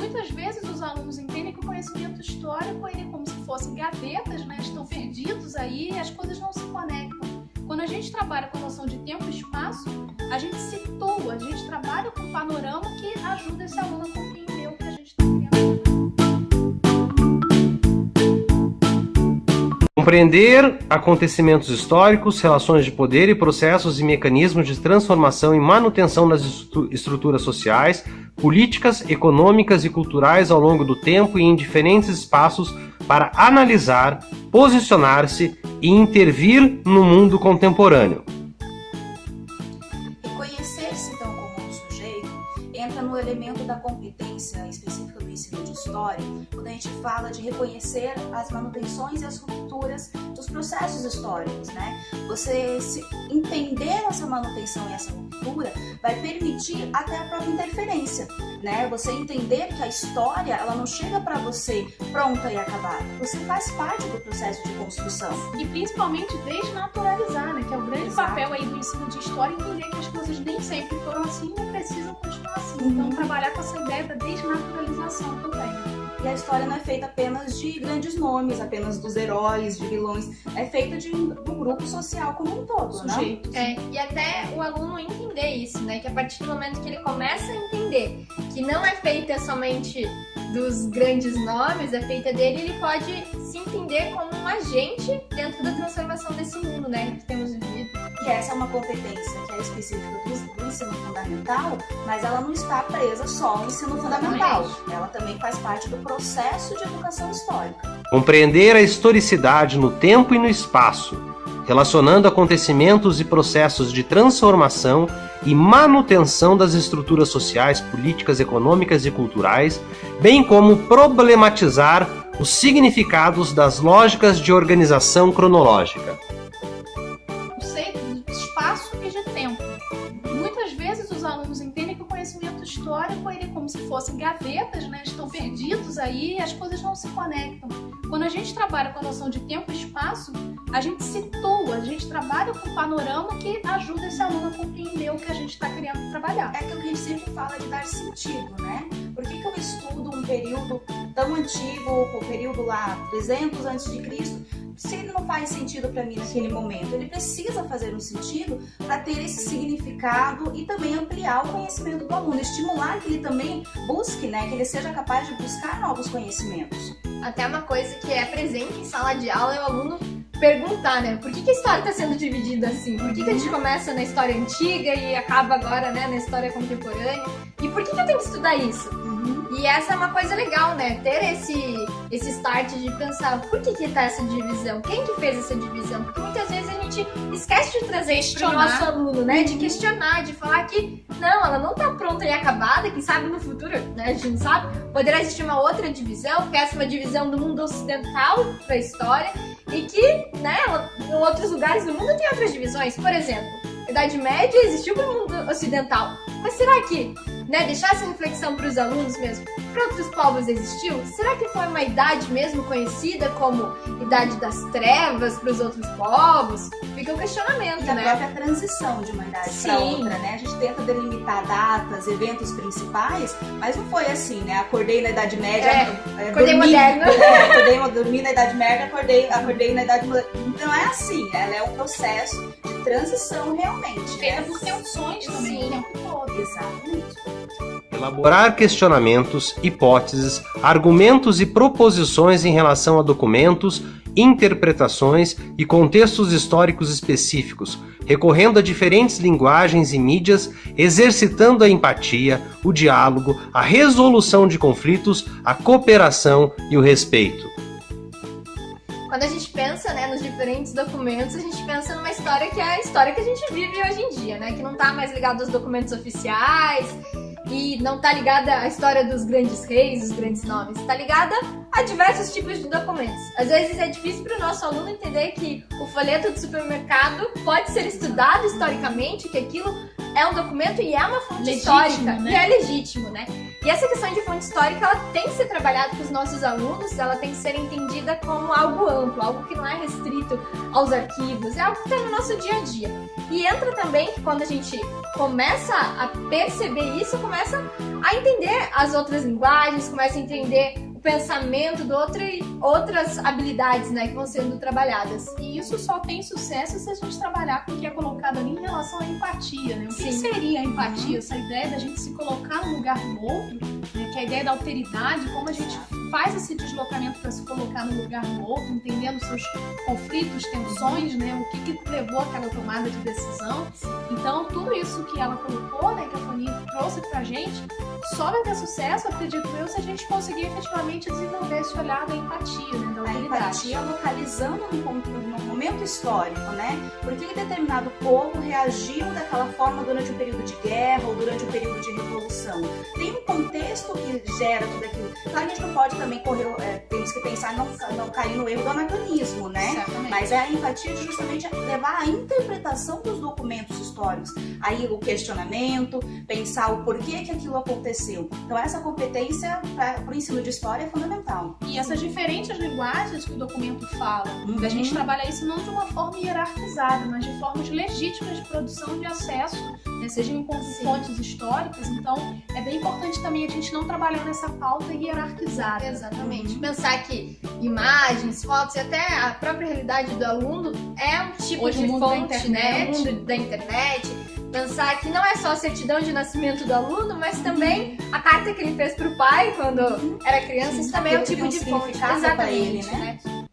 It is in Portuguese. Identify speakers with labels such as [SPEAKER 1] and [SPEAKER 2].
[SPEAKER 1] Muitas vezes os alunos entendem que o conhecimento histórico ele é como se fossem gavetas, né? Estão perdidos aí e as coisas não se conectam. Quando a gente trabalha com a noção de tempo e espaço, a gente situa, a gente trabalha com um panorama que ajuda esse aluno a compreender o que a gente está querendo.
[SPEAKER 2] Compreender acontecimentos históricos, relações de poder e processos e mecanismos de transformação e manutenção das estruturas sociais, políticas, econômicas e culturais ao longo do tempo e em diferentes espaços para analisar, posicionar-se e intervir no mundo contemporâneo.
[SPEAKER 3] Reconhecer-se então como um sujeito entra no elemento da competência específica do ensino de história, quando a gente fala de reconhecer as manutenções e as rupturas dos processos históricos, né? Você entender essa manutenção e essa ruptura vai permitir até a própria interferência, né? Você entender que a história, ela não chega para você pronta e acabada. Você faz parte do processo de construção.
[SPEAKER 1] E principalmente desnaturalizar, né? Que é o grande
[SPEAKER 3] Exato.
[SPEAKER 1] papel aí do ensino de história, entender que as coisas nem sempre foram assim e precisam continuar assim. Então, trabalhar com essa ideia da desnaturalização também.
[SPEAKER 3] E a história não é feita apenas de grandes nomes, apenas dos heróis, de vilões. É feita de um grupo social como um todo, né?
[SPEAKER 1] Sujeitos.
[SPEAKER 4] E até o aluno entender isso, né? Que a partir do momento que ele começa a entender que não é feita somente dos grandes nomes, é feita dele, ele pode se entender como um agente dentro da transformação desse mundo, né? Que temos vivido.
[SPEAKER 3] E essa é uma competência que é específica do ensino fundamental, mas ela não está presa só ao ensino fundamental. Ela também faz parte do processo de educação histórica.
[SPEAKER 2] Compreender a historicidade no tempo e no espaço, relacionando acontecimentos e processos de transformação e manutenção das estruturas sociais, políticas, econômicas e culturais, bem como problematizar os significados das lógicas de organização cronológica.
[SPEAKER 1] Conceito de espaço e de tempo. Muitas vezes os alunos entendem que o conhecimento histórico ele é como se fossem gavetas, né? Estão perdidos aí e as coisas não se conectam. Quando a gente trabalha com a noção de tempo e espaço, a gente situa, a gente trabalha com um panorama que ajuda esse aluno a compreender o que a gente está querendo trabalhar.
[SPEAKER 3] É aquilo que a gente sempre fala de dar sentido, né? Por que eu estudo um período tão antigo, o período lá 300 a.C., se ele não faz sentido para mim naquele momento? Ele precisa fazer um sentido para ter esse significado e também ampliar o conhecimento do aluno, estimular que ele também busque, né? Que ele seja capaz de buscar novos conhecimentos.
[SPEAKER 4] Até uma coisa que é presente em sala de aula é o aluno perguntar, né? Por que a história está sendo dividida assim? Por que a gente começa na história antiga e acaba agora, né, na história contemporânea? E por que eu tenho que estudar isso? E essa é uma coisa legal, né? Ter esse start de pensar por que tá essa divisão? Quem que fez essa divisão? Porque muitas vezes a gente esquece de trazer isso pro nosso aluno, né? De questionar, de falar que não, ela não tá pronta e acabada, quem sabe no futuro, né? A gente não sabe. Poderá existir uma outra divisão, que essa é uma divisão do mundo ocidental pra história e que, né, em outros lugares do mundo tem outras divisões. Por exemplo, a Idade Média existiu pro mundo ocidental. Mas será que, né, deixar essa reflexão para os alunos mesmo, para outros povos existiu? Será que foi uma idade mesmo conhecida como Idade das Trevas para os outros povos? Fica um questionamento,
[SPEAKER 3] E a
[SPEAKER 4] né?
[SPEAKER 3] própria transição de uma idade para outra, né? A gente tenta delimitar datas, eventos principais, mas não foi assim, né? Acordei na Idade Média,
[SPEAKER 4] acordei moderna.
[SPEAKER 3] Dormi na Idade Média, acordei na Idade Moderna. Não é assim, ela é um processo de transição realmente,
[SPEAKER 1] Feita
[SPEAKER 3] né?
[SPEAKER 1] por tensões também
[SPEAKER 4] Sim.
[SPEAKER 1] o tempo todo.
[SPEAKER 3] Exatamente.
[SPEAKER 2] Elaborar questionamentos, hipóteses, argumentos e proposições em relação a documentos, interpretações e contextos históricos específicos, recorrendo a diferentes linguagens e mídias, exercitando a empatia, o diálogo, a resolução de conflitos, a cooperação e o respeito.
[SPEAKER 4] Quando a gente pensa, né, nos diferentes documentos, a gente pensa numa história que é a história que a gente vive hoje em dia, né? Que não tá mais ligada aos documentos oficiais e não tá ligada à história dos grandes reis, dos grandes nomes. Tá ligada a diversos tipos de documentos. Às vezes é difícil para o nosso aluno entender que o folheto do supermercado pode ser estudado historicamente, que aquilo é um documento e é uma fonte histórica,
[SPEAKER 1] né?
[SPEAKER 4] e é legítimo, né? E essa questão de fonte histórica, ela tem que ser trabalhada com os nossos alunos, ela tem que ser entendida como algo amplo, algo que não é restrito aos arquivos, é algo que está no nosso dia a dia. E entra também que quando a gente começa a perceber isso, começa a entender as outras linguagens, começa a entender o pensamento do outro e outras habilidades, né, que vão sendo trabalhadas.
[SPEAKER 1] E isso só tem sucesso se a gente trabalhar com o que é colocado ali em relação à empatia, né? O que
[SPEAKER 4] Sim.
[SPEAKER 1] seria a empatia? Essa ideia da gente se colocar no lugar do outro, né? Que é a ideia da alteridade, como a gente faz esse deslocamento para se colocar no lugar do outro, entendendo seus conflitos, tensões, né? O que levou àquela tomada de decisão. Então, tudo isso que ela colocou, né, que a Fanny trouxe pra gente, só vai ter sucesso, acredito eu, se a gente conseguir efetivamente desenvolver esse olhar da empatia, né, da
[SPEAKER 3] A
[SPEAKER 1] alteridade.
[SPEAKER 3] empatia localizando no momento histórico, né? Por que determinado povo reagiu daquela forma durante um período de guerra ou durante um período de revolução? Tem um contexto que gera tudo aquilo. Claro que a gente não pode também temos que pensar em não cair no erro do anacronismo, né?
[SPEAKER 1] Certamente.
[SPEAKER 3] Mas é a empatia de justamente levar a interpretação dos documentos históricos, aí o questionamento, pensar o porquê que aquilo aconteceu. Então essa competência para o ensino de história é fundamental.
[SPEAKER 1] E essas diferentes linguagens que o documento fala, a gente trabalha isso não de uma forma hierarquizada, mas de formas legítimas de produção de acesso, né, sejam com fontes históricas. Então, é bem importante também a gente não trabalhar nessa pauta hierarquizada.
[SPEAKER 4] Exatamente. Pensar que imagens, fotos e até a própria realidade do aluno é um tipo
[SPEAKER 1] Hoje
[SPEAKER 4] de
[SPEAKER 1] o mundo da
[SPEAKER 4] fonte, né?
[SPEAKER 1] internet.
[SPEAKER 4] O mundo da internet. Pensar que não é só a certidão de nascimento do aluno, mas também a carta que ele fez pro pai quando era criança. Isso também é um
[SPEAKER 3] Aquilo
[SPEAKER 4] tipo
[SPEAKER 3] tem
[SPEAKER 4] de
[SPEAKER 3] um
[SPEAKER 4] fonte.
[SPEAKER 3] significado pra ele,
[SPEAKER 4] Exatamente, né?